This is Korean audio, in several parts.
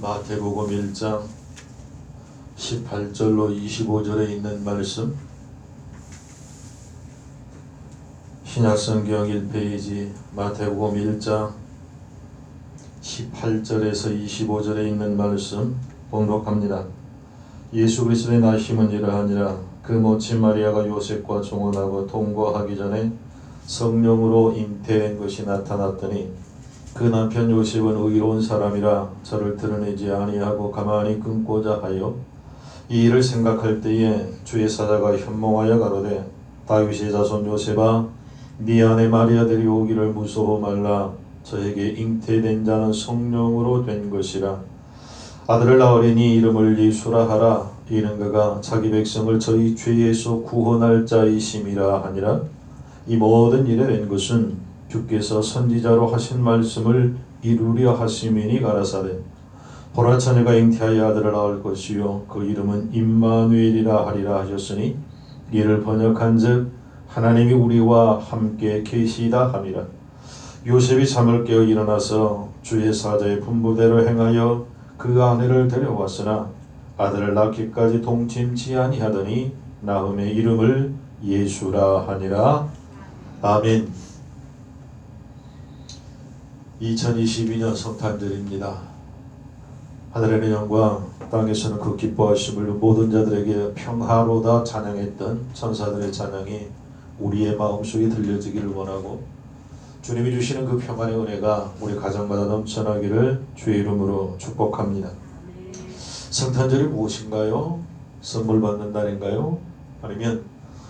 마태복음 1장 18절로 25절에 있는 말씀, 신약성경 1페이지 마태복음 1장 18절에서 25절에 있는 말씀 봉독합니다. 예수 그리스도의 나심은 이러하니라. 그 모친 마리아가 요셉과 종혼하고 동거하기 전에 성령으로 잉태된 것이 나타났더니 그 남편 요셉은 의로운 사람이라 저를 드러내지 아니하고 가만히 끊고자 하여 이 일을 생각할 때에 주의 사자가 현몽하여 가로되 다윗의 자손 요셉아, 네 아내 마리아 데려오기를 무서워 말라. 저에게 잉태된 자는 성령으로 된 것이라. 아들을 낳으리니 이름을 예수라 하라. 이는 그가 자기 백성을 저희 죄에서 구원할 자이심이라 하니라. 이 모든 일에 된 것은 주께서 선지자로 하신 말씀을 이루려 하심이니 가라사대 보라, 처녀가 잉태하여 아들을 낳을 것이요 그 이름은 임마누엘이라 하리라 하셨으니 이를 번역한즉 하나님이 우리와 함께 계시다 함이라. 요셉이 잠을 깨어 일어나서 주의 사자의 분부대로 행하여 그 아내를 데려왔으나 아들을 낳기까지 동침치 아니하더니 나음의 이름을 예수라 하니라. 아멘. 2022년 성탄절입니다. 하늘에는 영광, 땅에서는 그 기뻐하심을 모든 자들에게 평화로다 찬양했던 천사들의 찬양이 우리의 마음속에 들려지기를 원하고, 주님이 주시는 그 평안의 은혜가 우리 가정마다 넘쳐나기를 주의 이름으로 축복합니다. 성탄절이 무엇인가요? 선물 받는 날인가요? 아니면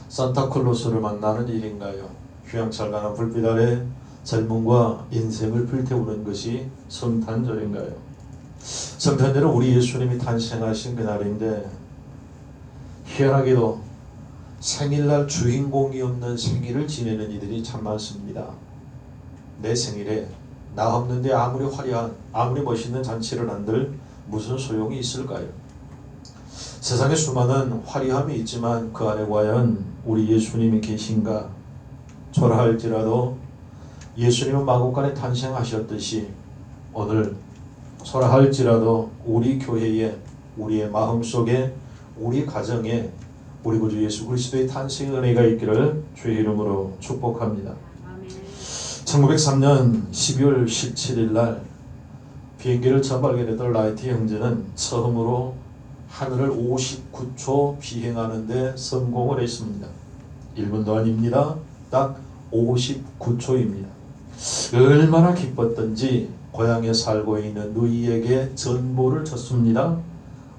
산타클로스를 만나는 일인가요? 휘황찬란한 불빛 아래 젊음과 인생을 불태우는 것이 성탄절인가요? 성탄절은 우리 예수님이 탄생하신 그날인데, 희한하게도 생일날 주인공이 없는 생일을 지내는 이들이 참 많습니다. 내 생일에 나 없는데 아무리 화려한, 아무리 멋있는 잔치를 한들 무슨 소용이 있을까요? 세상에 수많은 화려함이 있지만 그 안에 과연 우리 예수님이 계신가? 초라할지라도 예수님은 마국간에 탄생하셨듯이 오늘 초라할지라도 우리 교회에, 우리의 마음속에, 우리 가정에 우리 구주 예수 그리스도의 탄생 은혜가 있기를 주의 이름으로 축복합니다. 1903년 12월 17일 날 비행기를 처음 발견했던 라이트 형제는 처음으로 하늘을 59초 비행하는 데 성공을 했습니다. 1분도 아닙니다. 딱 59초입니다. 얼마나 기뻤던지 고향에 살고 있는 누이에게 전보를 줬습니다.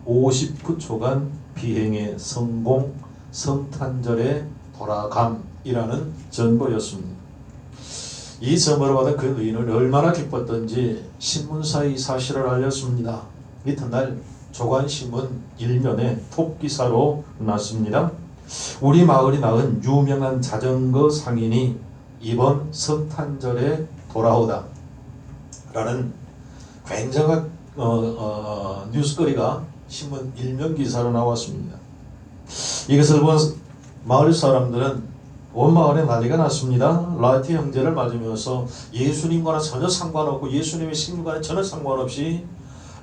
59초간 비행의 성공, 성탄절의 돌아감이라는 전보였습니다. 이 전보를 받은 그 누이는 얼마나 기뻤던지 신문사에 이 사실을 알렸습니다. 이튿날 조간신문 1면에 톱기사로 났습니다. 우리 마을이 낳은 유명한 자전거 상인이 이번 성탄절에 돌아오다 라는 굉장한 뉴스거리가 신문 1면 기사로 나왔습니다. 이것을 본 마을 사람들은 온 마을에 난리가 났습니다. 라이트 형제를 맞으면서 예수님과는 전혀 상관없고 예수님의 생일과는 전혀 상관없이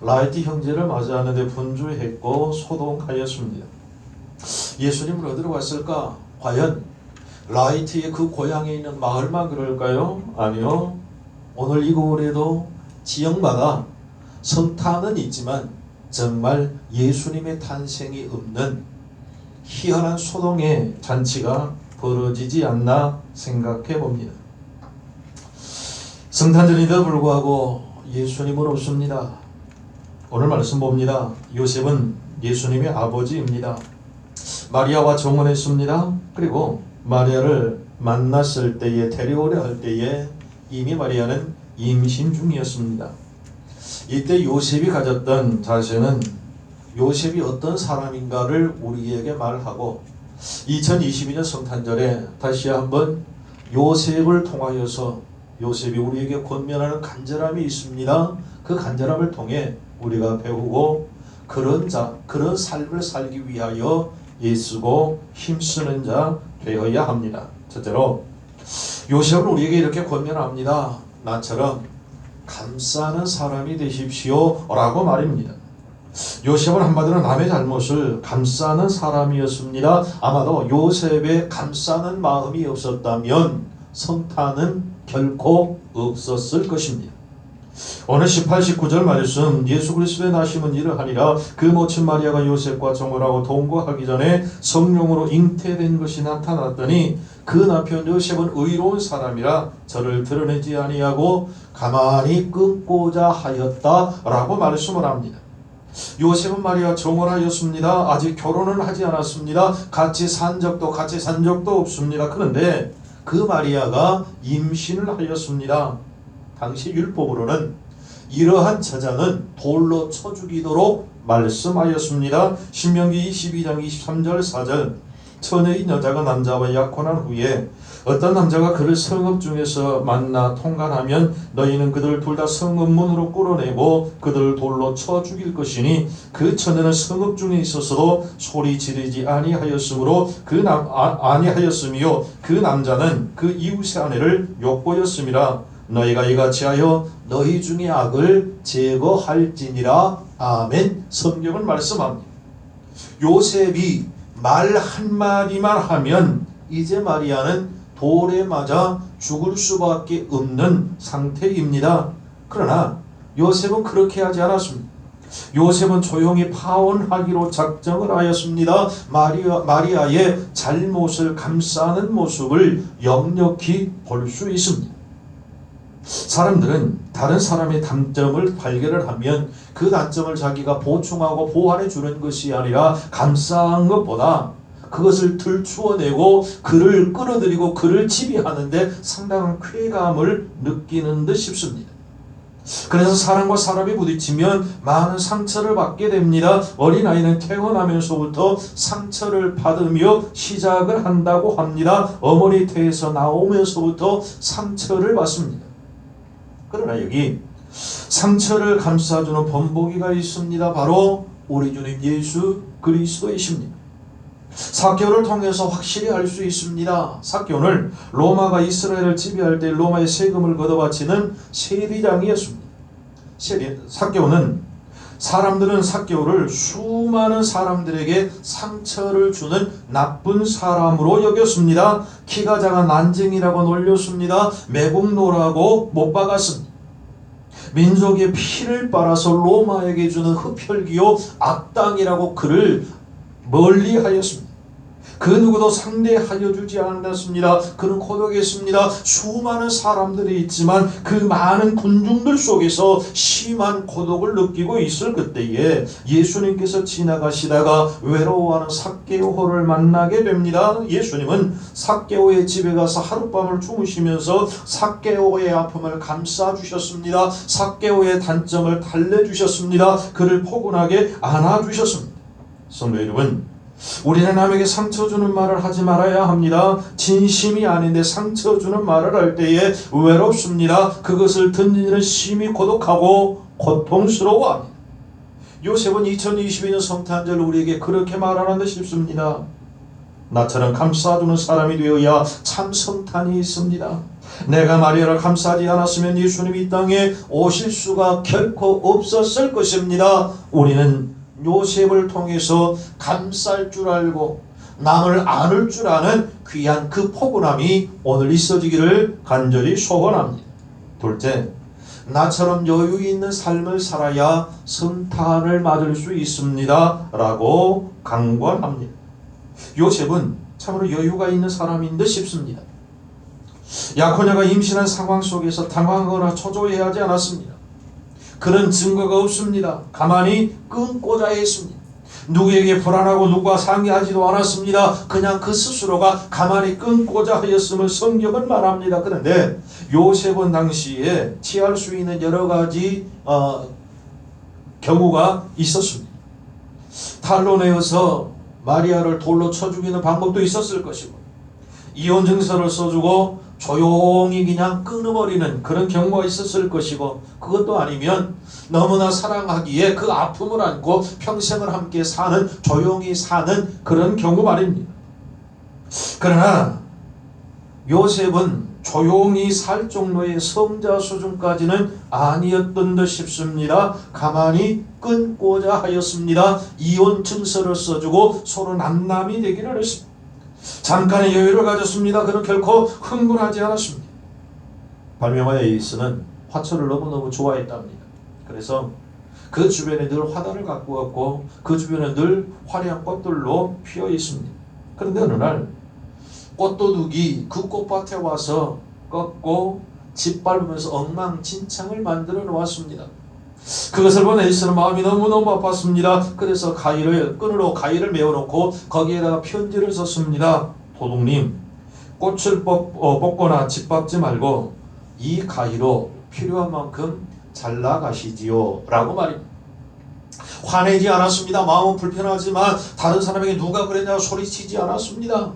라이트 형제를 맞이하는데 분주했고 소동하였습니다. 예수님은 어디로 갔을까? 과연 라이트의 그 고향에 있는 마을만 그럴까요? 아니요. 오늘 이 고을에도 지역마다 성탄은 있지만 정말 예수님의 탄생이 없는 희한한 소동의 잔치가 벌어지지 않나 생각해 봅니다. 성탄절인데도 불구하고 예수님은 없습니다. 오늘 말씀 봅니다. 요셉은 예수님의 아버지입니다. 마리아와 정혼했습니다. 그리고 마리아를 만났을 때에, 데려오려 할 때에 이미 마리아는 임신 중이었습니다. 이때 요셉이 가졌던 자세는 요셉이 어떤 사람인가를 우리에게 말하고, 2022년 성탄절에 다시 한번 요셉을 통하여서 요셉이 우리에게 권면하는 간절함이 있습니다. 그 간절함을 통해 우리가 배우고 그런 삶을 살기 위하여 애쓰고 힘쓰는 자 되어야 합니다. 첫째로 요셉은 우리에게 이렇게 권면합니다. 나처럼 감싸는 사람이 되십시오 라고 말입니다. 요셉은 한마디로 남의 잘못을 감싸는 사람이었습니다. 아마도 요셉의 감싸는 마음이 없었다면 성탄은 결코 없었을 것입니다. 오늘 18, 19절 말씀, 예수 그리스도의 나심은 이러하니라 그 모친 마리아가 요셉과 정혼하고 동거하기 전에 성령으로 잉태된 것이 나타났더니 그 남편 요셉은 의로운 사람이라 저를 드러내지 아니하고 가만히 끊고자 하였다라고 말씀을 합니다. 요셉은 마리아 정혼하였습니다. 아직 결혼은 하지 않았습니다. 같이 산 적도 없습니다. 그런데 그 마리아가 임신을 하였습니다. 당시 율법으로는 이러한 처자는 돌로 쳐 죽이도록 말씀하였습니다. 신명기 22장 23절 4절 처녀인 여자가 남자와 약혼한 후에 어떤 남자가 그를 성읍 중에서 만나 통관하면 너희는 그들 둘 다 성읍 문으로 끌어내고 그들을 돌로 쳐 죽일 것이니 그 처녀는 성읍 중에 있었어도 소리 지르지 아니하였으므로 아니하였으며 그 남자는 그 이웃의 아내를 욕보였음이라 너희가 이같이 하여 너희 중에 악을 제거할지니라. 아멘. 성경은 말씀합니다. 요셉이 말 한마디만 하면 이제 마리아는 돌에 맞아 죽을 수밖에 없는 상태입니다. 그러나 요셉은 그렇게 하지 않았습니다. 요셉은 조용히 파혼하기로 작정을 하였습니다. 마리아의 잘못을 감싸는 모습을 역력히 볼 수 있습니다. 사람들은 다른 사람의 단점을 발견을 하면 그 단점을 자기가 보충하고 보완해 주는 것이 아니라 감싸는 것보다 그것을 들추어내고 그를 끌어들이고 그를 지배하는데 상당한 쾌감을 느끼는 듯 싶습니다. 그래서 사람과 사람이 부딪히면 많은 상처를 받게 됩니다. 어린아이는 태어나면서부터 상처를 받으며 시작을 한다고 합니다. 어머니 태에서 나오면서부터 상처를 받습니다. 그러나 여기 상처를 감싸주는 본보기가 있습니다. 바로 우리 주님 예수 그리스도이십니다. 삭개오를 통해서 확실히 알 수 있습니다. 삭개오는 로마가 이스라엘을 지배할 때 로마의 세금을 걷어바치는 세리장이었습니다. 사람들은 삭개오를 수많은 사람들에게 상처를 주는 나쁜 사람으로 여겼습니다. 키가 작아 난쟁이라고 놀렸습니다. 매국노라고 못 박았습니다. 민족의 피를 빨아서 로마에게 주는 흡혈귀요 악당이라고 그를 멀리하였습니다. 그 누구도 상대하여 주지 않았습니다. 그는 고독했습니다. 수많은 사람들이 있지만 그 많은 군중들 속에서 심한 고독을 느끼고 있을 그때에 예수님께서 지나가시다가 외로워하는 삭개오를 만나게 됩니다. 예수님은 삭개오의 집에 가서 하룻밤을 주무시면서 삭개오의 아픔을 감싸주셨습니다. 삭개오의 단점을 달래주셨습니다. 그를 포근하게 안아주셨습니다. 성도 여러분, 우리는 남에게 상처 주는 말을 하지 말아야 합니다. 진심이 아닌데 상처 주는 말을 할 때에 외롭습니다. 그것을 듣는 이는 심히 고독하고 고통스러워합니다. 요셉은 2022년 성탄절 우리에게 그렇게 말하는 듯 싶습니다. 나처럼 감싸주는 사람이 되어야 참 성탄이 있습니다. 내가 마리아를 감싸지 않았으면 예수님이 이 땅에 오실 수가 결코 없었을 것입니다. 우리는 요셉을 통해서 감쌀 줄 알고 남을 안을 줄 아는 귀한 그 포근함이 오늘 있어지기를 간절히 소원합니다. 둘째, 나처럼 여유 있는 삶을 살아야 성탄을 맞을 수 있습니다 라고 강권합니다. 요셉은 참으로 여유가 있는 사람인 듯 싶습니다. 약혼녀가 임신한 상황 속에서 당황하거나 초조해하지 않았습니다. 그런 증거가 없습니다. 가만히 끊고자 했습니다. 누구에게 불안하고 누구와 상의하지도 않았습니다. 그냥 그 스스로가 가만히 끊고자 하였음을 성경은 말합니다. 그런데 요셉은 당시에 취할 수 있는 여러 가지 경우가 있었습니다. 탈로 내어서 마리아를 돌로 쳐 죽이는 방법도 있었을 것이고, 이혼 증서를 써주고 조용히 그냥 끊어버리는 그런 경우가 있었을 것이고, 그것도 아니면 너무나 사랑하기에 그 아픔을 안고 평생을 함께 사는, 조용히 사는 그런 경우 말입니다. 그러나 요셉은 조용히 살 정도의 성자 수준까지는 아니었던 듯 싶습니다. 가만히 끊고자 하였습니다. 이혼 증서를 써주고 서로 남남이 되기를 했습니다. 잠깐의 여유를 가졌습니다. 그는 결코 흥분하지 않았습니다. 발명하 에이스는 화초를 너무너무 좋아했답니다. 그래서 그 주변에 늘 화단을 갖고 왔고 그 주변에 늘 화려한 꽃들로 피어 있습니다. 그런데 어느 날 꽃도둑이 그 꽃밭에 와서 꺾고 짓밟으면서 엉망진창을 만들어 놓았습니다. 그것을 본 에이스는 마음이 너무너무 아팠습니다. 그래서 끈으로 가위를 메어놓고 거기에다가 편지를 썼습니다. 도둑님, 꽃을 뽑거나 짓밟지 말고 이 가위로 필요한 만큼 잘나가시지요 라고 말입니다. 화내지 않았습니다. 마음은 불편하지만 다른 사람에게 누가 그랬냐고 소리치지 않았습니다.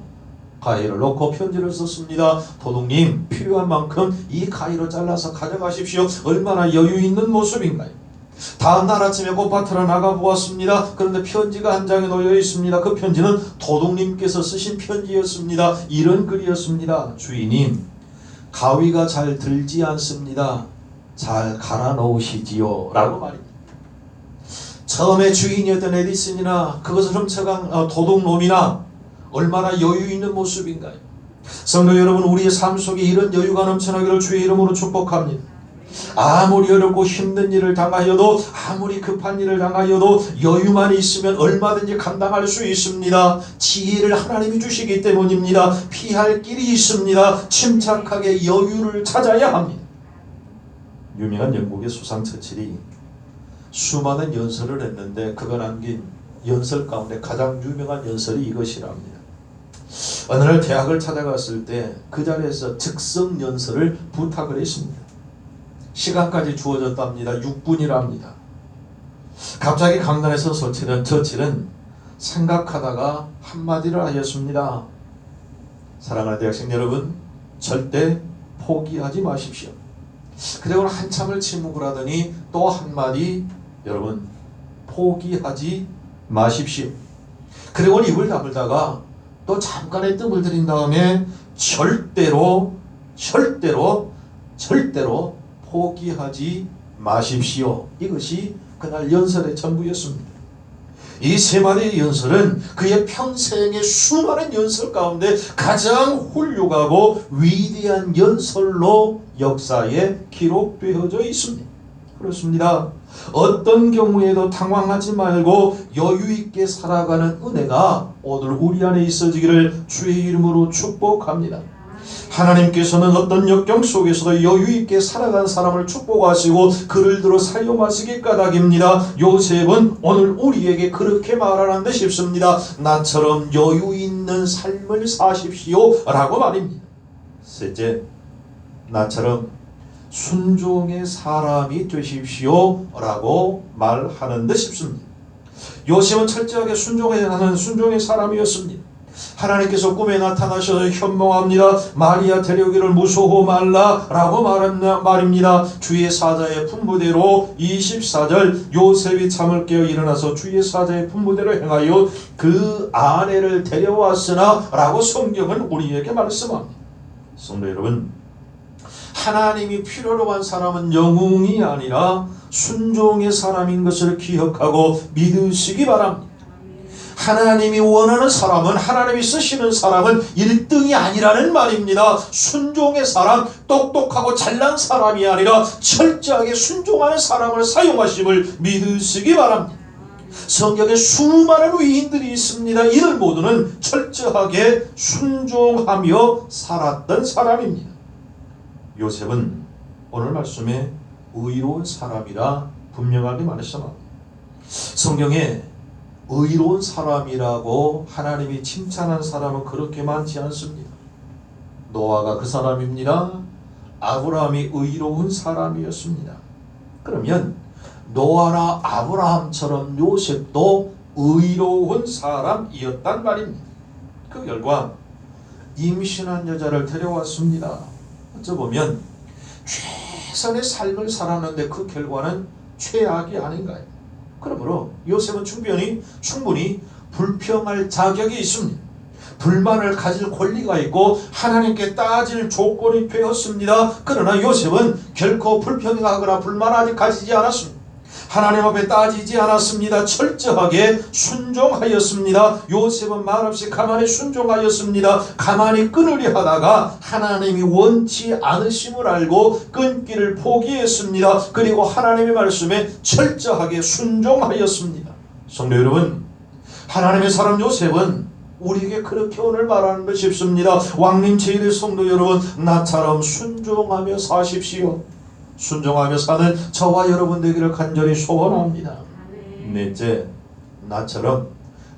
가위를 놓고 편지를 썼습니다. 도둑님, 필요한 만큼 이 가위로 잘라서 가져가십시오. 얼마나 여유 있는 모습인가요? 다음날 아침에 꽃밭으로 나가보았습니다. 그런데 편지가 한 장에 놓여 있습니다. 그 편지는 도둑님께서 쓰신 편지였습니다. 이런 글이었습니다. 주인님, 가위가 잘 들지 않습니다. 잘 갈아 놓으시지요 라고 말입니다. 처음에 주인이었던 에디슨이나 그것을 훔쳐간 도둑놈이나 얼마나 여유 있는 모습인가요? 성도 여러분, 우리의 삶 속에 이런 여유가 넘쳐나기를 주의 이름으로 축복합니다. 아무리 어렵고 힘든 일을 당하여도, 아무리 급한 일을 당하여도 여유만 있으면 얼마든지 감당할 수 있습니다. 지혜를 하나님이 주시기 때문입니다. 피할 길이 있습니다. 침착하게 여유를 찾아야 합니다. 유명한 영국의 수상 처칠이 수많은 연설을 했는데 그가 남긴 연설 가운데 가장 유명한 연설이 이것이랍니다. 어느 날 대학을 찾아갔을 때 그 자리에서 즉석 연설을 부탁을 했습니다. 시간까지 주어졌답니다. 6분이랍니다. 갑자기 강단에서 처칠은 생각하다가 한마디를 하였습니다. 사랑하는 대학생 여러분, 절대 포기하지 마십시오. 그리고 한참을 침묵을 하더니 또 한마디, 여러분, 포기하지 마십시오. 그리고 입을 다물다가 또 잠깐의 뜸을 들인 다음에 절대로 포기하지 마십시오. 이것이 그날 연설의 전부였습니다. 이 세 마디의 연설은 그의 평생의 수많은 연설 가운데 가장 훌륭하고 위대한 연설로 역사에 기록되어져 있습니다. 그렇습니다. 어떤 경우에도 당황하지 말고 여유 있게 살아가는 은혜가 오늘 우리 안에 있어지기를 주의 이름으로 축복합니다. 하나님께서는 어떤 역경 속에서도 여유 있게 살아간 사람을 축복하시고 그를 들어 사용하시기 까닭입니다. 요셉은 오늘 우리에게 그렇게 말하는 듯 싶습니다. 나처럼 여유 있는 삶을 사십시오 라고 말입니다. 셋째, 나처럼 순종의 사람이 되십시오 라고 말하는 듯 싶습니다. 요셉은 철저하게 순종하는 순종의 사람이었습니다. 하나님께서 꿈에 나타나셔서 현몽합니다. 마리아 데려오기를 무서워 말라 라고 말입니다. 주의 사자의 분부대로 24절 요셉이 잠을 깨어 일어나서 주의 사자의 분부대로 행하여 그 아내를 데려왔으나 라고 성경은 우리에게 말씀합니다. 성도 여러분, 하나님이 필요로 한 사람은 영웅이 아니라 순종의 사람인 것을 기억하고 믿으시기 바랍니다. 하나님이 원하는 사람은, 하나님이 쓰시는 사람은 1등이 아니라는 말입니다. 순종의 사람, 똑똑하고 잘난 사람이 아니라 철저하게 순종하는 사람을 사용하심을 믿으시기 바랍니다. 성경에 수많은 위인들이 있습니다. 이들 모두는 철저하게 순종하며 살았던 사람입니다. 요셉은 오늘 말씀에 의로운 사람이라 분명하게 말했습니다. 성경에 의로운 사람이라고 하나님이 칭찬한 사람은 그렇게 많지 않습니다. 노아가 그 사람입니다. 아브라함이 의로운 사람이었습니다. 그러면 노아나 아브라함처럼 요셉도 의로운 사람이었단 말입니다. 그 결과 임신한 여자를 데려왔습니다. 어쩌보면 최선의 삶을 살았는데 그 결과는 최악이 아닌가요? 그러므로 요셉은 충분히 불평할 자격이 있습니다. 불만을 가질 권리가 있고 하나님께 따질 조건이 되었습니다. 그러나 요셉은 결코 불평하거나 불만을 가지지 않았습니다. 하나님 앞에 따지지 않았습니다. 철저하게 순종하였습니다. 요셉은 말없이 가만히 순종하였습니다. 가만히 끊으려 하다가 하나님이 원치 않으심을 알고 끊기를 포기했습니다. 그리고 하나님의 말씀에 철저하게 순종하였습니다. 성도 여러분, 하나님의 사람 요셉은 우리에게 그렇게 오늘 말하는 것 싶습니다. 왕님 제1의 성도 여러분, 나처럼 순종하며 사십시오. 순종하며 사는 저와 여러분 되기를 간절히 소원합니다. 넷째, 나처럼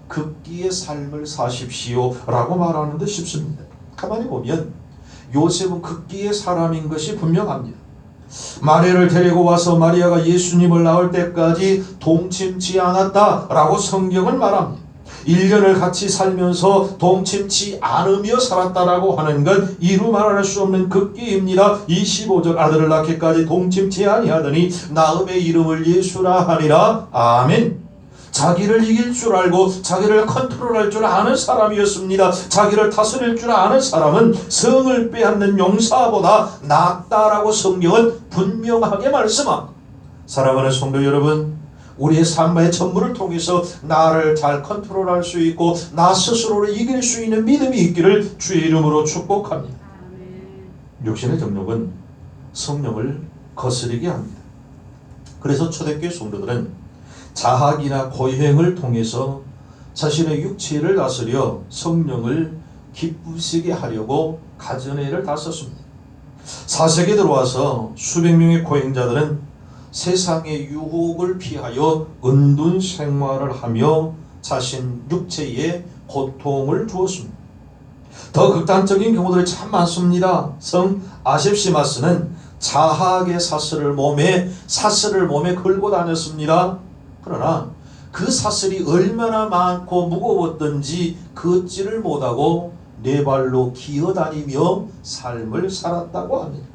극기의 삶을 사십시오 라고 말하는 듯 싶습니다. 가만히 보면 요셉은 극기의 사람인 것이 분명합니다. 마리아를 데리고 와서 마리아가 예수님을 낳을 때까지 동침치 않았다라고 성경은 말합니다. 1년을 같이 살면서 동침치 않으며 살았다라고 하는 건 이루 말할 수 없는 극기입니다. 25절 아들을 낳기까지 동침치 아니하더니 나음의 이름을 예수라 하니라. 아멘. 자기를 이길 줄 알고 자기를 컨트롤할 줄 아는 사람이었습니다. 자기를 다스릴 줄 아는 사람은 성을 빼앗는 용사보다 낫다라고 성경은 분명하게 말씀합니다. 사랑하는 성도 여러분, 우리의 삶의 전문을 통해서 나를 잘 컨트롤할 수 있고 나 스스로를 이길 수 있는 믿음이 있기를 주의 이름으로 축복합니다. 육신의 정욕은 성령을 거스르게 합니다. 그래서 초대교회 성도들은 자학이나 고행을 통해서 자신의 육체를 다스려 성령을 기쁘시게 하려고 가전의를 다 썼습니다. 4세기에 들어와서 수백 명의 고행자들은 세상의 유혹을 피하여 은둔 생활을 하며 자신 육체에 고통을 주었습니다. 더 극단적인 경우들이 참 많습니다. 성 아셉시마스는 자학의 사슬을 몸에 걸고 다녔습니다. 그러나 그 사슬이 얼마나 많고 무거웠던지 걷지를 못하고 네 발로 기어다니며 삶을 살았다고 합니다.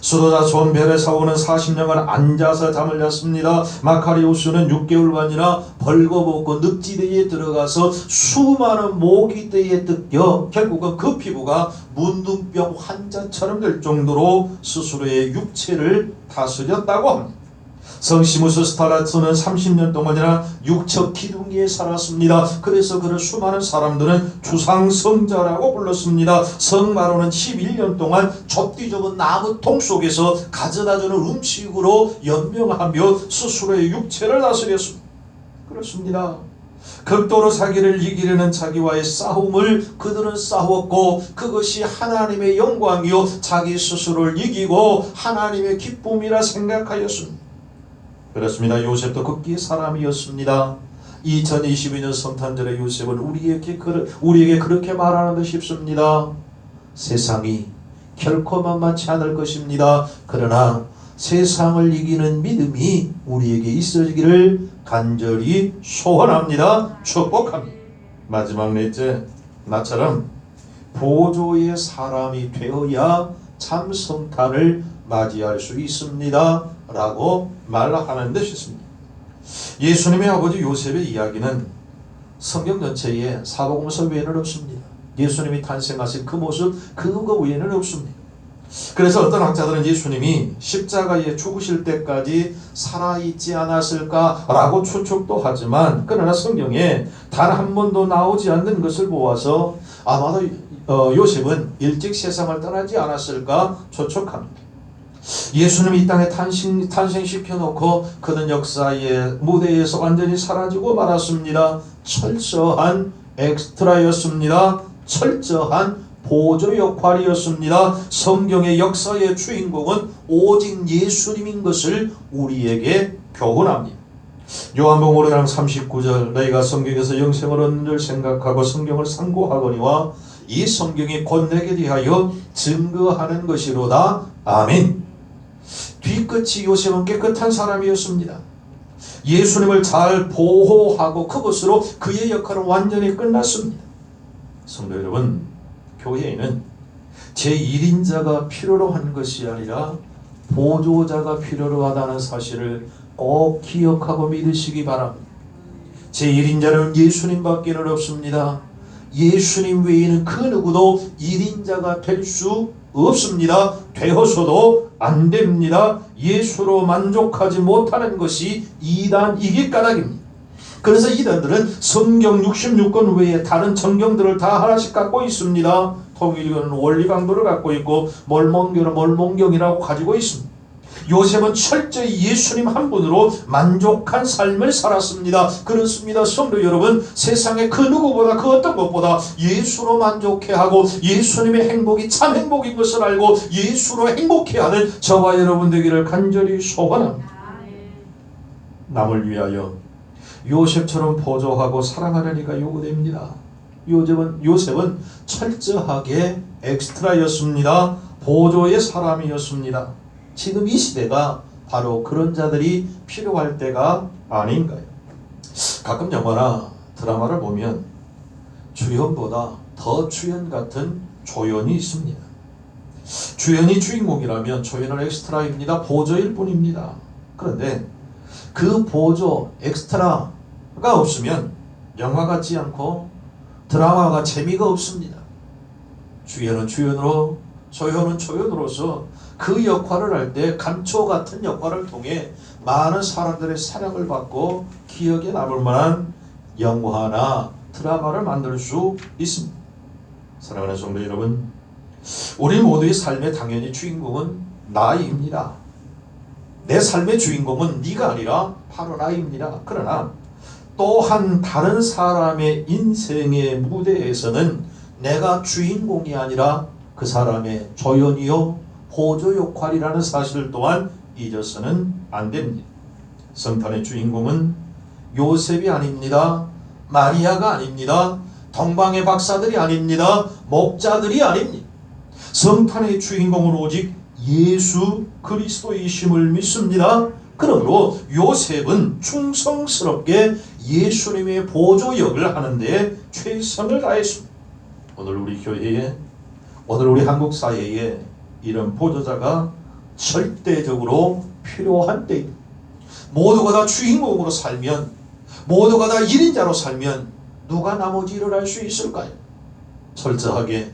수도자 존 베레사오는 40년간 앉아서 잠을 잤습니다. 마카리우스는 6개월간이나 벌거벗고 늪지대에 들어가서 수많은 모기떼에 뜯겨 결국은 그 피부가 문둥병 환자처럼 될 정도로 스스로의 육체를 다스렸다고 합니다. 성 시무스 스타라트는 30년 동안이나 육척 기둥이에 살았습니다. 그래서 그를 수많은 사람들은 주상성자라고 불렀습니다. 성 마로는 11년 동안 좁디 좁은 나무통 속에서 가져다주는 음식으로 연명하며 스스로의 육체를 다스렸습니다. 그렇습니다. 극도로 자기를 이기려는 자기와의 싸움을 그들은 싸웠고 그것이 하나님의 영광이요 자기 스스로를 이기고 하나님의 기쁨이라 생각하였습니다. 그렇습니다. 요셉도 극기의 사람이었습니다. 2022년 성탄절의 요셉은 우리에게 그렇게 말하는 듯 싶습니다. 세상이 결코 만만치 않을 것입니다. 그러나 세상을 이기는 믿음이 우리에게 있어지기를 간절히 소원합니다. 축복합니다. 마지막 넷째, 나처럼 보조의 사람이 되어야 참 성탄을 맞이할 수 있습니다 라고 말하는 듯이 있습니다. 예수님의 아버지 요셉의 이야기는 성경 전체에 사복음서 외에는 없습니다. 예수님이 탄생하신 그 모습 그거 외에는 없습니다. 그래서 어떤 학자들은 예수님이 십자가에 죽으실 때까지 살아있지 않았을까라고 추측도 하지만 그러나 성경에 단 한 번도 나오지 않는 것을 보아서 아마도 요셉은 일찍 세상을 떠나지 않았을까 추측합니다. 예수님이 이 땅에 탄생시켜놓고 그는 역사의 무대에서 완전히 사라지고 말았습니다. 철저한 엑스트라였습니다. 철저한 보조 역할이었습니다. 성경의 역사의 주인공은 오직 예수님인 것을 우리에게 교훈합니다. 요한복음 5장 39절 너희가 성경에서 영생을 얻는 줄 생각하고 성경을 상고하거니와 이 성경이 곧 내게 대하여 증거하는 것이로다. 아멘. 뒤끝이 요셉은 깨끗한 사람이었습니다. 예수님을 잘 보호하고 그것으로 그의 역할은 완전히 끝났습니다. 성도 여러분, 교회에는 제1인자가 필요로 한 것이 아니라 보조자가 필요로 하다는 사실을 꼭 기억하고 믿으시기 바랍니다. 제1인자는 예수님밖에는 없습니다. 예수님 외에는 그 누구도 1인자가 될 수 없습니다. 되어서도 안 됩니다. 예수로 만족하지 못하는 것이 이단이기 까닭입니다. 그래서 이단들은 성경 66권 외에 다른 성경들을 다 하나씩 갖고 있습니다. 통일교는 원리 강도를 갖고 있고 몰몬교는 몰몬경이라고 가지고 있습니다. 요셉은 철저히 예수님 한 분으로 만족한 삶을 살았습니다. 그렇습니다. 성도 여러분, 세상에 그 누구보다 그 어떤 것보다 예수로 만족해하고 예수님의 행복이 참 행복인 것을 알고 예수로 행복해하는 저와 여러분 되기를 간절히 소원합니다. 남을 위하여 요셉처럼 보조하고 사랑하는 이가 요구됩니다. 요셉은 철저하게 엑스트라였습니다. 보조의 사람이었습니다. 지금 이 시대가 바로 그런 자들이 필요할 때가 아닌가요? 가끔 영화나 드라마를 보면 주연보다 더 주연 같은 조연이 있습니다. 주연이 주인공이라면 조연은 엑스트라입니다. 보조일 뿐입니다. 그런데 그 보조 엑스트라가 없으면 영화 같지 않고 드라마가 재미가 없습니다. 주연은 주연으로, 조연은 조연으로서 그 역할을 할 때 감초 같은 역할을 통해 많은 사람들의 사랑을 받고 기억에 남을 만한 영화나 드라마를 만들 수 있습니다. 사랑하는 성도 여러분, 우리 모두의 삶의 당연히 주인공은 나입니다. 내 삶의 주인공은 네가 아니라 바로 나입니다. 그러나 또한 다른 사람의 인생의 무대에서는 내가 주인공이 아니라 그 사람의 조연이요 보조 역할이라는 사실 또한 잊어서는 안 됩니다. 성탄의 주인공은 요셉이 아닙니다. 마리아가 아닙니다. 동방의 박사들이 아닙니다. 목자들이 아닙니다. 성탄의 주인공은 오직 예수 그리스도이심을 믿습니다. 그러므로 요셉은 충성스럽게 예수님의 보조 역을 하는데 최선을 다했습니다. 오늘 우리 교회에, 오늘 우리 한국 사회에 이런 보조자가 절대적으로 필요한 때입니다. 모두가 다 주인공으로 살면, 모두가 다 1인자로 살면 누가 나머지 일을 할 수 있을까요? 철저하게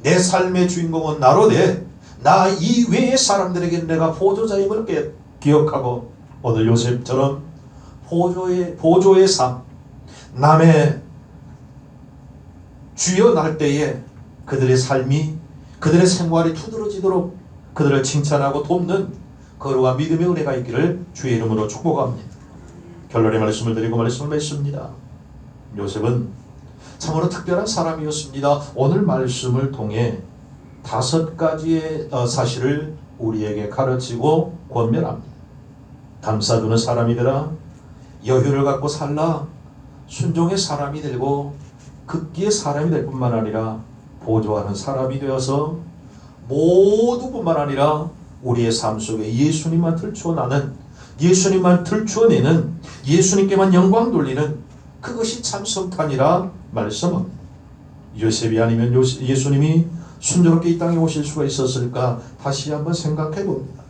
내 삶의 주인공은 나로 돼, 나 이외의 사람들에게 내가 보조자임을 기억하고 오늘 요셉처럼 보조의 삶, 남의 주연할 때에 그들의 삶이, 그들의 생활이 두드러지도록 그들을 칭찬하고 돕는 거룩한 믿음의 은혜가 있기를 주의 이름으로 축복합니다. 결론의 말씀을 드리고 말씀을 맺습니다. 요셉은 참으로 특별한 사람이었습니다. 오늘 말씀을 통해 5가지의 사실을 우리에게 가르치고 권면합니다. 감싸주는 사람이 되라, 여유를 갖고 살라, 순종의 사람이 되고 극기의 사람이 될 뿐만 아니라 보조하는 사람이 되어서 모두뿐만 아니라 우리의 삶 속에 예수님만 들추어나는, 예수님만 들추어내는, 예수님께만 영광 돌리는 그것이 참 성탄이라 말씀합니다. 요셉이 아니면 예수님이 순조롭게 이 땅에 오실 수가 있었을까 다시 한번 생각해 봅니다.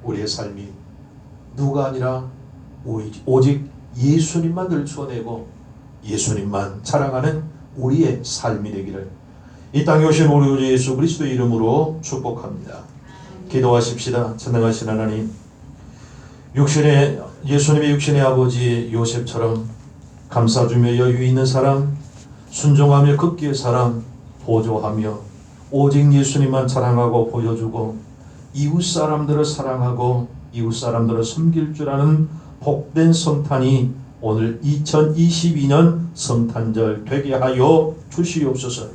우리의 삶이 누가 아니라 오직 예수님만 들추어내고 예수님만 자랑하는 우리의 삶이 되기를 이 땅에 오신 우리 주 예수 그리스도의 이름으로 축복합니다. 기도하십시다. 전능하신 하나님, 예수님의 육신의 아버지 요셉처럼 감싸주며 여유 있는 사람, 순종하며 극기의 사람, 보조하며 오직 예수님만 자랑하고 보여주고 이웃 사람들을 사랑하고 이웃 사람들을 섬길 줄 아는 복된 성탄이 오늘 2022년 성탄절 되게 하여 주시옵소서.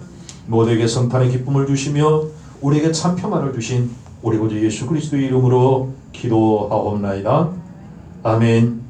모두에게 성탄의 기쁨을 주시며 우리에게 참 평안을 주신 우리 구주 예수 그리스도의 이름으로 기도하옵나이다. 아멘.